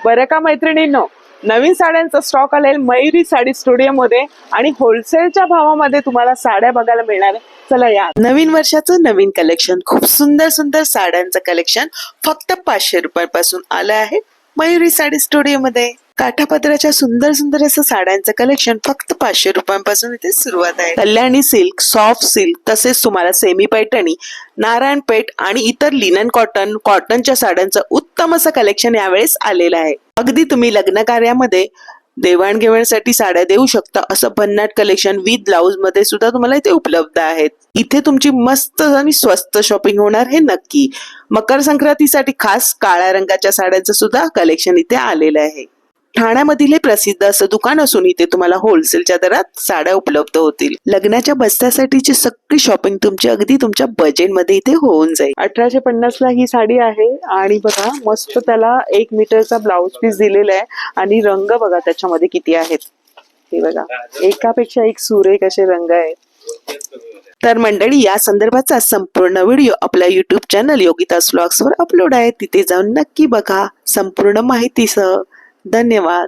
बरं का मैत्रिणींनो, नवीन साड्यांचा स्टॉक आलेला मयुरी साडी स्टुडिओ मध्ये आणि होलसेलच्या भावामध्ये तुम्हाला साड्या बघायला मिळणार आहे. चला या. नवीन वर्षाचं नवीन कलेक्शन, खूप सुंदर सुंदर साड्यांचं कलेक्शन फक्त 500 रुपयांपासून आलं आहे मयुरी साडी स्टुडिओ मध्ये. काठापदराच्या सुंदर सुंदर असं साड्यांचं कलेक्शन फक्त 500 रुपयांपासून इथे सुरुवात आहे. कल्याणी सिल्क, सॉफ्ट सिल्क, तसेच तुम्हाला सेमी पैठणी, नारायणपेठ आणि इतर लिनन कॉटनच्या साड्यांचं उत्तम असं कलेक्शन यावेळेस आलेलं आहे. अगदी तुम्ही लग्न कार्यामध्ये देवाणघेवाणीसाठी साड्या देऊ शकता असं भन्नाट कलेक्शन विथ ब्लाउज मध्ये सुद्धा तुम्हाला इथे उपलब्ध आहेत. इथे तुमची मस्त आणि स्वस्त शॉपिंग होणार हे नक्की. मकर संक्रांतीसाठी खास काळ्या रंगाच्या साड्यांचं सुद्धा कलेक्शन इथे आलेलं आहे. ठाण्यामधील हे प्रसिद्ध असं दुकान असून इथे तुम्हाला होलसेलच्या दरात साड्या उपलब्ध होतील. लग्नाच्या बस्त्यासाठीची सगळी शॉपिंग तुमची अगदी तुमच्या बजेटमध्ये इथे होऊन जाईल. 1850 ला ही साडी आहे आणि बघा मस्त त्याला 1 मीटरचा ब्लाउज पीस दिलेला आहे आणि रंग बघा त्याच्यामध्ये किती आहेत. हे बघा एकापेक्षा एक सुरेख असे रंग आहेत. तर मंडळी, या संदर्भाचा संपूर्ण व्हिडिओ आपल्या युट्यूब चॅनल योगिताज व्लॉग्स वर अपलोड आहे. तिथे जाऊन नक्की बघा संपूर्ण माहितीसह. धन्यवाद.